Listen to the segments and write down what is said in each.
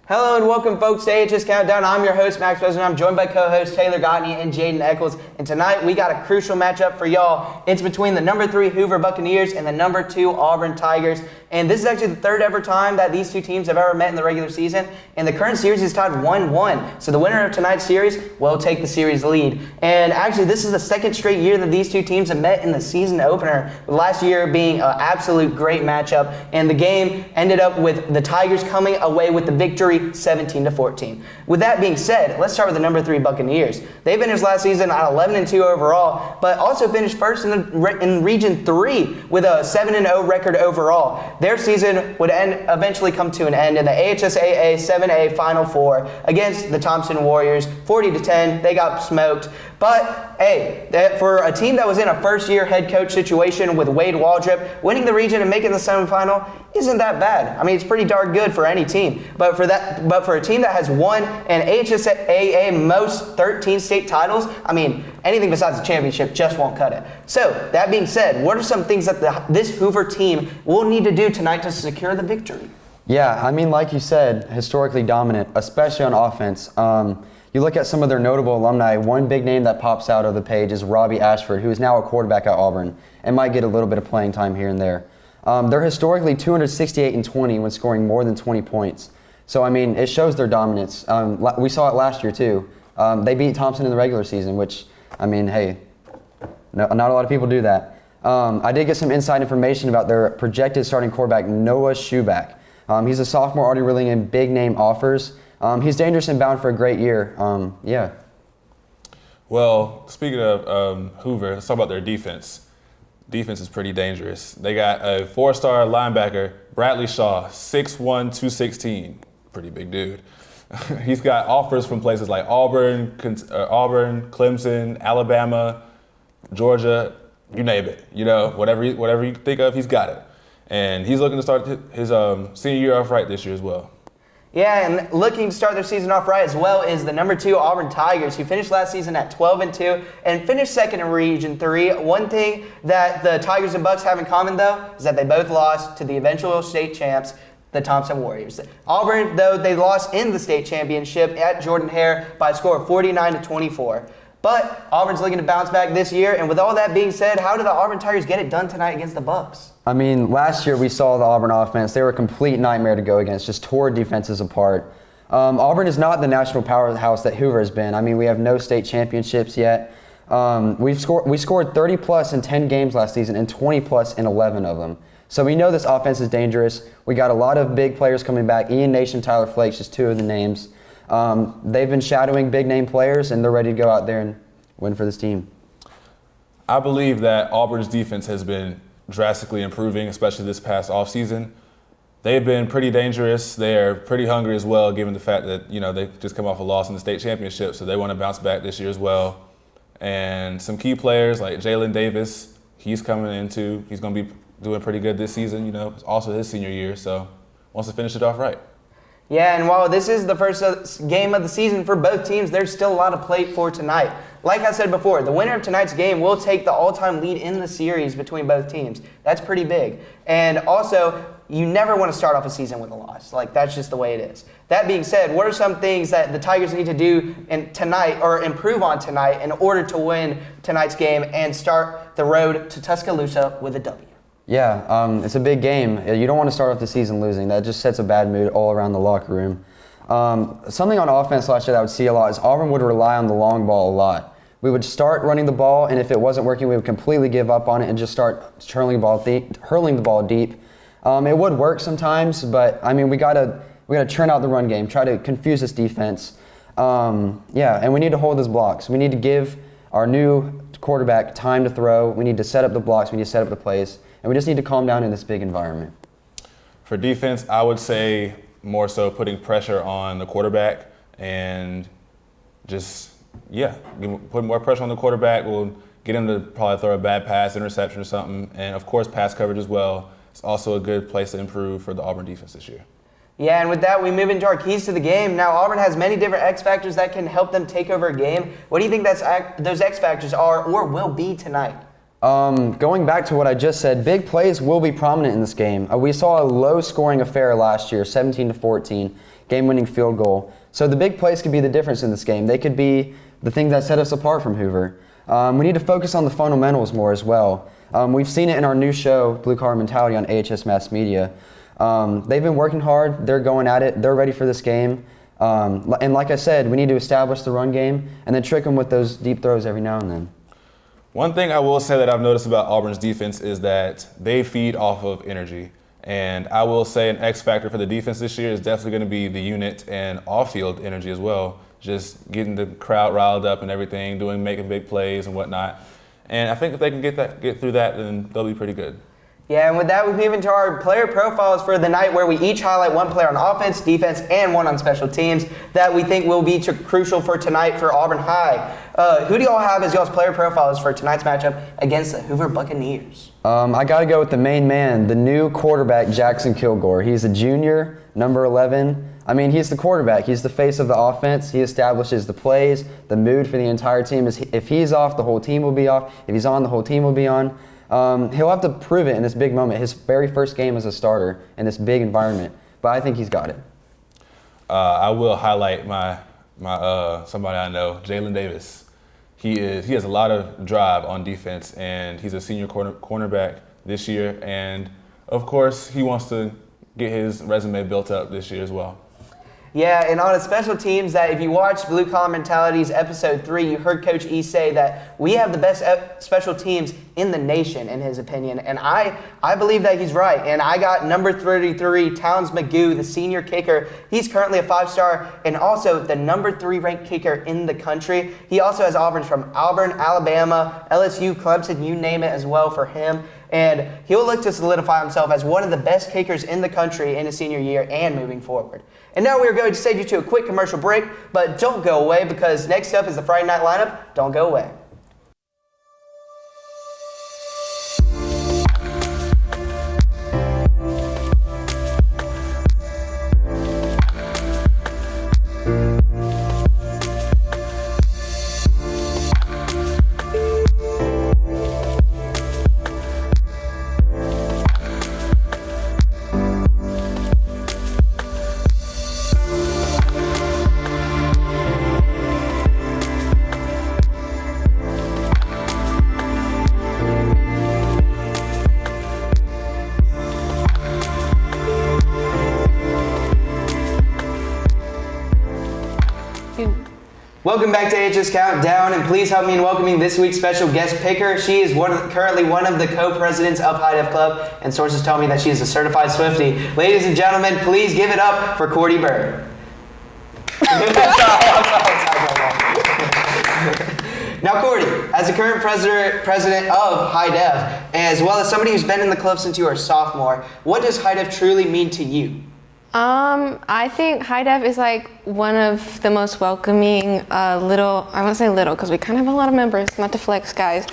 Hello and welcome, folks, to AHS Countdown. I'm your host, Max Besson. I'm joined by co-hosts Taylor Gottney and Jaden Eccles. And tonight we got a crucial matchup for y'all. It's between the number 3 Hoover Buccaneers and the number 2 Auburn Tigers. And this is actually the third ever time that these two teams have ever met in the regular season. And the current series is tied 1-1. So the winner of tonight's series will take the series lead. And actually, this is the second straight year that these two teams have met in the season opener, last year being an absolute great matchup. And the game ended up with the Tigers coming away with the victory 17-14. With that being said, let's start with the number 3 Buccaneers. They finished last season at 11-2 overall, but also finished first in Region 3 with a 7-0 record overall. Their season would eventually come to an end in the AHSAA 7A Final Four against the Thompson Warriors, 40-10. They got smoked. But hey, for a team that was in a first-year head coach situation with Wade Waldrop, winning the region and making the semifinal isn't that bad. I mean, it's pretty darn good for any team. But for a team that has won an AHSAA most 13 state titles, I mean, anything besides the championship just won't cut it. So that being said, what are some things that this Hoover team will need to do tonight to secure the victory? Yeah, I mean, like you said, historically dominant, especially on offense. You look at some of their notable alumni, one big name that pops out of the page is Robbie Ashford, who is now a quarterback at Auburn and might get a little bit of playing time here and there. They're historically 268-20 when scoring more than 20 points. So, I mean, it shows their dominance. We saw it last year, too. They beat Thompson in the regular season, which, I mean, hey, not a lot of people do that. I did get some inside information about their projected starting quarterback, Noah Schuback. He's a sophomore, already reeling in big-name offers. He's dangerous and bound for a great year. Yeah. Well, speaking of Hoover, let's talk about their defense. Defense is pretty dangerous. They got a 4-star linebacker, Bradley Shaw, 6'1", 216. Pretty big dude. He's got offers from places like Auburn, Clemson, Alabama, Georgia, you name it. You know, whatever you think of, he's got it. And he's looking to start his senior year off right this year as well. Yeah, and looking to start their season off right as well is the number 2 Auburn Tigers, who finished last season at 12-2 and finished second in Region 3. One thing that the Tigers and Bucks have in common, though, is that they both lost to the eventual state champs, the Thompson Warriors. Auburn, though, they lost in the state championship at Jordan-Hare by a score of 49-24. But Auburn's looking to bounce back this year, and with all that being said, how did the Auburn Tigers get it done tonight against the Bucks? I mean, last year we saw the Auburn offense. They were a complete nightmare to go against, just tore defenses apart. Auburn is not the national powerhouse that Hoover has been. I mean, we have no state championships yet. We scored 30-plus in 10 games last season and 20-plus in 11 of them. So we know this offense is dangerous. We got a lot of big players coming back. Ian Nation, Tyler Flakes, just 2 of the names. They've been shadowing big-name players, and they're ready to go out there and win for this team. I believe that Auburn's defense has been drastically improving, especially this past offseason. They've been pretty dangerous. They're pretty hungry as well, given the fact that, you know, they just come off a loss in the state championship, so they want to bounce back this year as well. And some key players like Jalen Davis, he's coming in too. He's going to be doing pretty good this season, you know. It's also his senior year, so wants to finish it off right. Yeah, and while this is the first game of the season for both teams, there's still a lot of play for tonight. Like I said before, the winner of tonight's game will take the all-time lead in the series between both teams. That's pretty big. And also, you never want to start off a season with a loss. Like, that's just the way it is. That being said, what are some things that the Tigers need to do tonight or improve on tonight in order to win tonight's game and start the road to Tuscaloosa with a W? Yeah, it's a big game. You don't want to start off the season losing. That just sets a bad mood all around the locker room. Something on offense last year that I would see a lot is Auburn would rely on the long ball a lot. We would start running the ball, and if it wasn't working, we would completely give up on it and just start hurling the ball deep. It would work sometimes, but I mean, we gotta churn out the run game, try to confuse this defense. And we need to hold those blocks. We need to give our new quarterback time to throw. We need to set up the blocks. We need to set up the plays. And we just need to calm down in this big environment. For defense, I would say more so putting pressure on the quarterback and just, putting more pressure on the quarterback will get him to probably throw a bad pass, interception or something. And, of course, pass coverage as well. It's also a good place to improve for the Auburn defense this year. Yeah, and with that, we move into our keys to the game. Now, Auburn has many different X factors that can help them take over a game. What do you think those X factors are or will be tonight? Going back to what I just said, big plays will be prominent in this game. We saw a low-scoring affair last year, 17-14, game-winning field goal. So the big plays could be the difference in this game. They could be the things that set us apart from Hoover. We need to focus on the fundamentals more as well. We've seen it in our new show, Blue Collar Mentality, on AHS Mass Media. They've been working hard. They're going at it. They're ready for this game. And like I said, we need to establish the run game and then trick them with those deep throws every now and then. One thing I will say that I've noticed about Auburn's defense is that they feed off of energy. And I will say an X factor for the defense this year is definitely going to be the unit and off-field energy as well. Just getting the crowd riled up and everything, making big plays and whatnot. And I think if they can get through that, then they'll be pretty good. Yeah, and with that, we move into our player profiles for the night, where we each highlight one player on offense, defense, and one on special teams that we think will be crucial for tonight for Auburn High. Who do y'all have as y'all's player profiles for tonight's matchup against the Hoover Buccaneers? I got to go with the main man, the new quarterback, Jackson Kilgore. He's a junior, number 11. I mean, he's the quarterback. He's the face of the offense. He establishes the plays, the mood for the entire team. If he's off, the whole team will be off. If he's on, the whole team will be on. He'll have to prove it in this big moment, his very first game as a starter in this big environment. But I think he's got it. I will highlight my somebody I know, Jalen Davis. He has a lot of drive on defense, and he's a senior cornerback this year. And of course, he wants to get his resume built up this year as well. Yeah, and on the special teams, that if you watched Blue Collar Mentality's episode 3, you heard Coach E say that we have the best special teams in the nation, in his opinion. And I believe that he's right. And I got number 33, Towns McGoo, the senior kicker. He's currently a 5-star and also the number 3 ranked kicker in the country. He also has offers from Auburn, Alabama, LSU, Clemson, you name it as well for him. And he'll look to solidify himself as one of the best kickers in the country in his senior year and moving forward. And now we're going to send you to a quick commercial break, but don't go away, because next up is the Friday night lineup. Don't go away. Welcome back to AHS Countdown, and please help me in welcoming this week's special guest picker. She is currently one of the co-presidents of HiDef Club, and sources tell me that she is a certified Swiftie. Ladies and gentlemen, please give it up for Cordy Bird. Now, Cordy, as the current president of HiDef, as well as somebody who's been in the club since you were a sophomore, what does HiDef truly mean to you? I think HiDef is like one of the most welcoming I won't say little because we kind of have a lot of members, not to flex guys,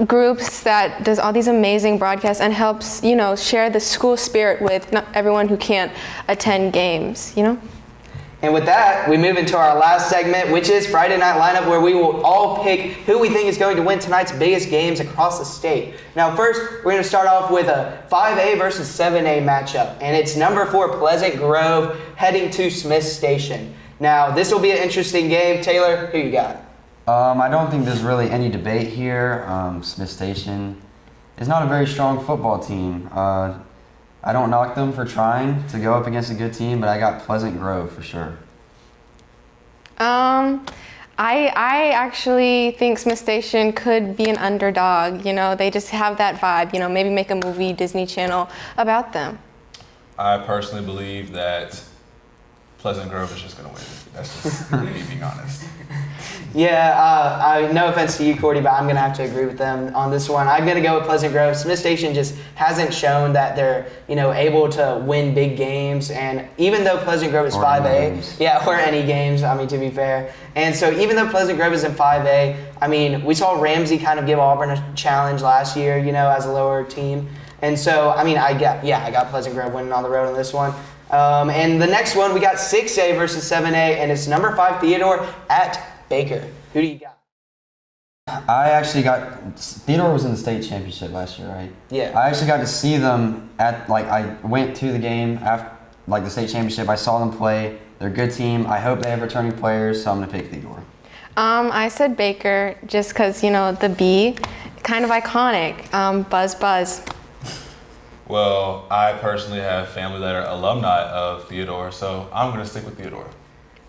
groups that does all these amazing broadcasts and helps, share the school spirit with not everyone who can't attend games, And with that, we move into our last segment, which is Friday Night Lineup, where we will all pick who we think is going to win tonight's biggest games across the state. Now, first, we're going to start off with a 5A versus 7A matchup, and it's number 4 Pleasant Grove heading to Smith Station. Now, this will be an interesting game. Taylor, who you got? I don't think there's really any debate here. Smith Station is not a very strong football team. I don't knock them for trying to go up against a good team, but I got Pleasant Grove for sure. I actually think Smith Station could be an underdog. They just have that vibe. Maybe make a movie, Disney Channel about them. I personally believe that Pleasant Grove is just going to win. That's just me being honest. Yeah, no offense to you, Cordy, but I'm going to have to agree with them on this one. I'm going to go with Pleasant Grove. Smith Station just hasn't shown that they're, able to win big games. And even though Pleasant Grove is 5A, or any games, to be fair. And so even though Pleasant Grove is in 5A, we saw Ramsey kind of give Auburn a challenge last year, as a lower team. And so, I got Pleasant Grove winning on the road on this one. And the next one, we got 6A versus 7A, and it's number 5 Theodore at Baker. Who do you got? Theodore was in the state championship last year, right? Yeah. I actually got to see them I went to the game after, the state championship. I saw them play. They're a good team. I hope they have returning players, so I'm going to pick Theodore. I said Baker just because, the B, kind of iconic. Buzz, buzz. Well, I personally have family that are alumni of Theodore, so I'm going to stick with Theodore.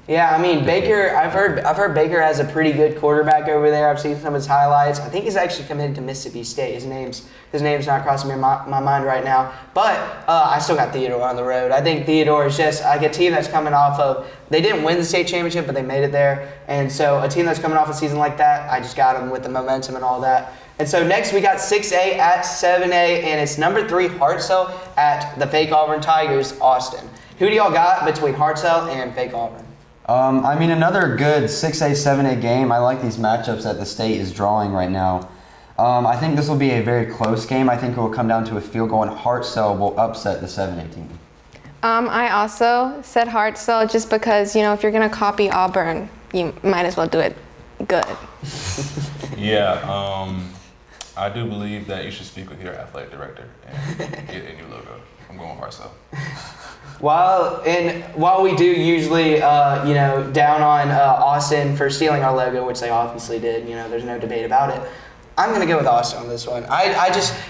Yeah, I mean Baker. I've heard Baker has a pretty good quarterback over there. I've seen some of his highlights. I think he's actually committed to Mississippi State. His name's not crossing my mind right now. But I still got Theodore on the road. I think Theodore is just like a team that's coming off of. They didn't win the state championship, but they made it there. And so a team that's coming off a season like that, I just got them with the momentum and all that. And so next we got 6A at 7A, and it's number 3 Hartselle at the fake Auburn Tigers, Austin. Who do y'all got between Hartselle and fake Auburn? Another good 6A, 7A game. I like these matchups that the state is drawing right now. I think this will be a very close game. I think it will come down to a field goal, and Hartselle will upset the 7A team. I also said Hartselle just because, if you're going to copy Auburn, you might as well do it good. Yeah, I do believe that you should speak with your athletic director and get a new logo. I'm going with Hartselle. While we do usually, down on Austin for stealing our logo, which they obviously did, there's no debate about it. I'm going to go with Austin on this one.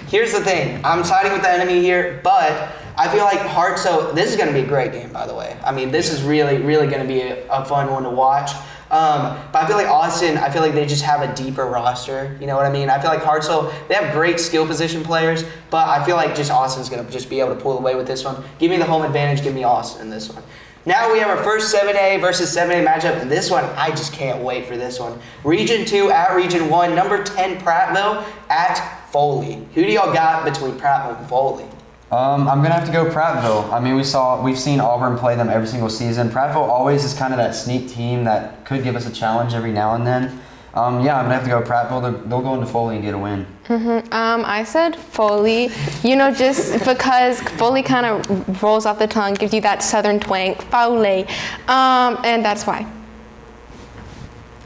Here's the thing. I'm siding with the enemy here, but I feel like Hartselle, this is going to be a great game, by the way. I mean, this is really, really going to be a fun one to watch. But I feel like Austin, they just have a deeper roster. You know what I mean? I feel like Hartselle, they have great skill position players, but I feel like just Austin's going to just be able to pull away with this one. Give me the home advantage. Give me Austin in this one. Now we have our first 7A versus 7A matchup, and this one, I just can't wait for this one. Region 2 at Region 1, number 10 Prattville at Foley. Who do y'all got between Prattville and Foley? I'm going to have to go Prattville. I mean, we've seen Auburn play them every single season. Prattville always is kind of that sneak team that could give us a challenge every now and then. I'm going to have to go Prattville. They'll go into Foley and get a win. I said Foley, just because Foley kind of rolls off the tongue, gives you that southern twang, Foley, and that's why.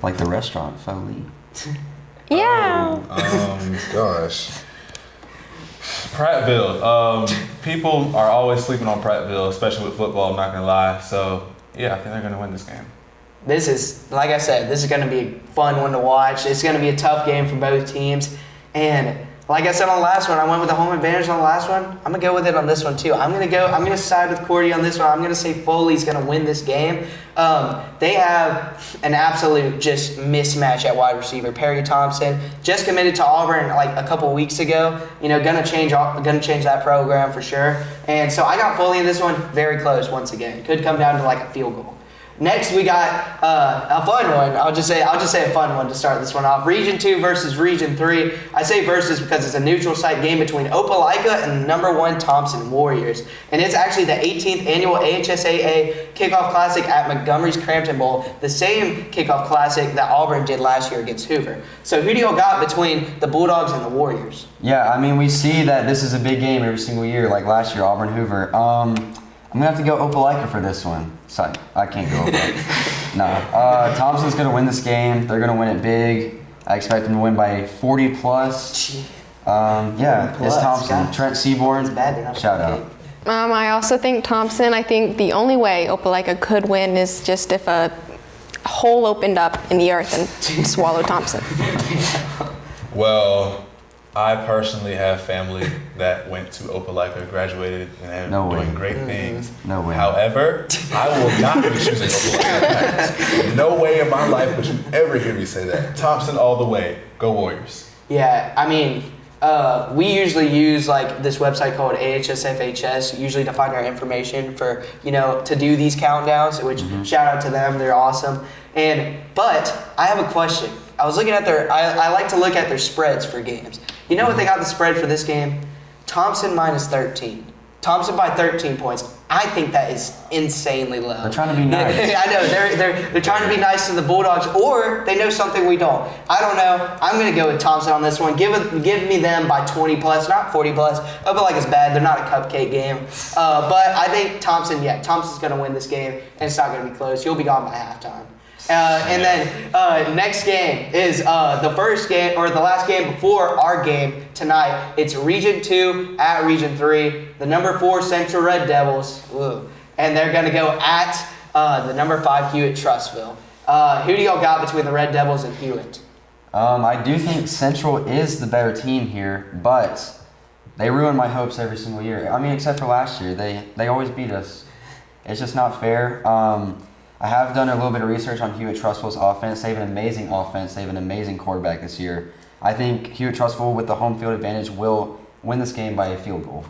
Like the restaurant, Foley. Yeah. Gosh. Prattville. People are always sleeping on Prattville, especially with football, I'm not going to lie. So, yeah, I think they're going to win this game. This is, like I said, this is going to be a fun one to watch. It's going to be a tough game for both teams. And like I said on the last one, I went with the home advantage on the last one. I'm going to go with it on this one too. I'm going to side with Cordy on this one. I'm going to say Foley's going to win this game. They have an absolute just mismatch at wide receiver. Perry Thompson just committed to Auburn like a couple weeks ago. Gonna change that program for sure. And so I got Foley in this one. Very close once again. Could come down to like a field goal. Next, we got a fun one. I'll just say a fun one to start this one off. Region 2 versus Region 3. I say versus because it's a neutral site game between Opelika and the number 1 Thompson Warriors. And it's actually the 18th annual AHSAA Kickoff Classic at Montgomery's Crampton Bowl, the same kickoff classic that Auburn did last year against Hoover. So who do y'all got between the Bulldogs and the Warriors? Yeah, I mean, we see that this is a big game every single year, like last year, Auburn Hoover. I'm going to have to go Opelika for this one. Sorry, I can't go Opelika. No. Thompson's going to win this game. They're going to win it big. I expect them to win by 40 plus. It's Thompson. God. Trent Seaborn. It's bad they're not Shout out. I also think Thompson. I think the only way Opelika could win is just if a hole opened up in the earth and swallowed Thompson. Well, I personally have family that went to Opelika, graduated, and are doing great things. No way. However, I will not be choosing Opelika. No way in my life would you ever hear me say that. Thompson all the way. Go Warriors. Yeah, I mean, we usually use like this website called AHS usually to find our information for, to do these countdowns, which shout out to them. They're awesome. But I have a question. I was looking at I like to look at their spreads for games. You know what they got the spread for this game? Thompson minus 13. Thompson by 13 points. I think that is insanely low. They're trying to be nice. I know they're trying to be nice to the Bulldogs, or they know something we don't. I don't know. I'm gonna go with Thompson on this one. Give me them by 20 plus, not 40 plus. Opelika's bad. They're not a cupcake game. But I think Thompson's gonna win this game, and it's not gonna be close. You'll be gone by halftime. And then next game is the first game, or the last game before our game tonight. It's Region 2 at Region 3. The number 4 Central Red Devils. Ooh. And they're going to go at the number 5 Hewitt Trussville. Who do y'all got between the Red Devils and Hewitt? I do think Central is the better team here, but they ruin my hopes every single year. I mean, except for last year. They always beat us. It's just not fair. I have done a little bit of research on Hewitt Trussville's offense. They have an amazing offense. They have an amazing quarterback this year. I think Hewitt Trussville, with the home field advantage, will win this game by a field goal.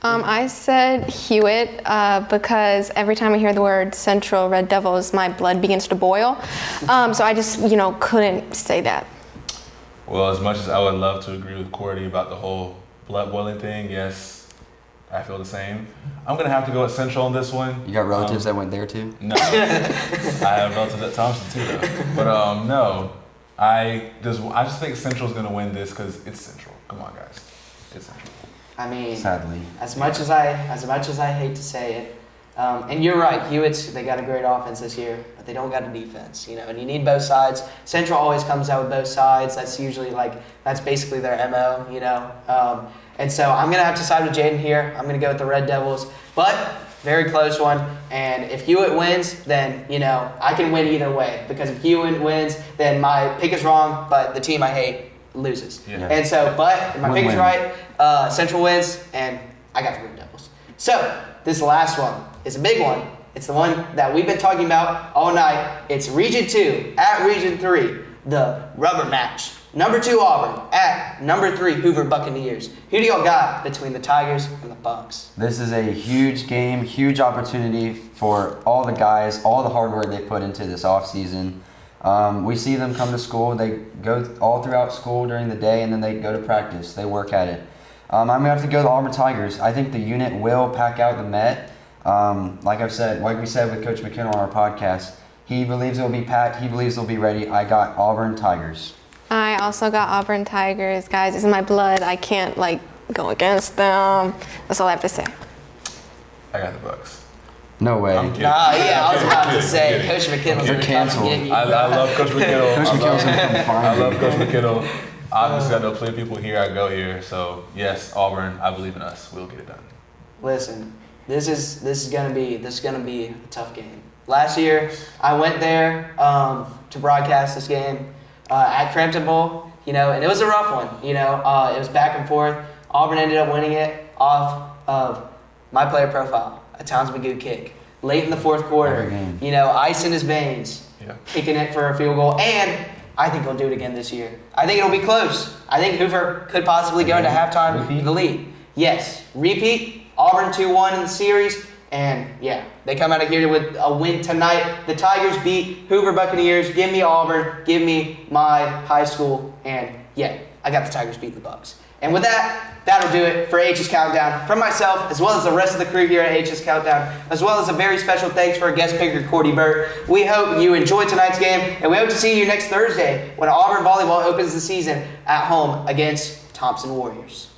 I said Hewitt because every time I hear the word Central Red Devils, my blood begins to boil. So I just, couldn't say that. Well, as much as I would love to agree with Cordy about the whole blood boiling thing, yes, I feel the same. I'm going to have to go with Central on this one. You got relatives that went there too? No. I have relatives at Thompson too, though. But no, I just think Central's going to win this because it's Central. Come on, guys. It's Central. I mean, sadly, as much as I hate to say it, and you're right, Hewitt's, they got a great offense this year, but they don't got a defense, and you need both sides. Central always comes out with both sides. That's usually that's basically their MO, and so I'm gonna have to side with Jaden here. I'm gonna go with the Red Devils, but very close one. And if Hewitt wins, then I can win either way, because if Hewitt wins, then my pick is wrong, but the team I hate loses. Yeah. And so, but if my pick is right, Central wins, and I got the Red Devils. So this last one is a big one. It's the one that we've been talking about all night. It's Region 2 at Region 3, the rubber match. Number 2 Auburn at number 3 Hoover Buccaneers. Who do y'all got between the Tigers and the Bucks? this is a huge game, huge opportunity for all the guys, all the hard work they put into this offseason. We see them come to school. They go all throughout school during the day, and then they go to practice. They work at it. I'm going to have to go the Auburn Tigers. I think the unit will pack out the Met. Like we said with Coach McKinnell on our podcast, he believes it'll be packed. He believes they'll be ready. I got Auburn Tigers. I also got Auburn Tigers. Guys, it's in my blood. I can't, go against them. That's all I have to say. I got the Bucks. No way. I'm kidding. I was about to say, Coach McKinnell's You're canceled. I love Coach McKinnell. Coach McKinnell's going to come find I you. love Coach McKinnell. Obviously, I know plenty of people here. I go here. So, yes, Auburn, I believe in us. We'll get it done. Listen, this is gonna be a tough game. Last year, I went there to broadcast this game at Crampton Bowl, and it was a rough one. It was back and forth. Auburn ended up winning it off of my player profile, a Towns Magoo kick. Late in the fourth quarter, ice in his veins, kicking it for a field goal, and I think he'll do it again this year. I think it'll be close. I think Hoover could possibly go into halftime with the lead. Yes, repeat, Auburn 2-1 in the series, and they come out of here with a win tonight. The Tigers beat Hoover Buccaneers. Give me Auburn. Give me my high school, and I got the Tigers beating the Bucks. And with that, that'll do it for AHS Countdown. From myself, as well as the rest of the crew here at AHS Countdown, as well as a very special thanks for our guest picker, Cordy Burt. We hope you enjoyed tonight's game, and we hope to see you next Thursday when Auburn Volleyball opens the season at home against Thompson Warriors.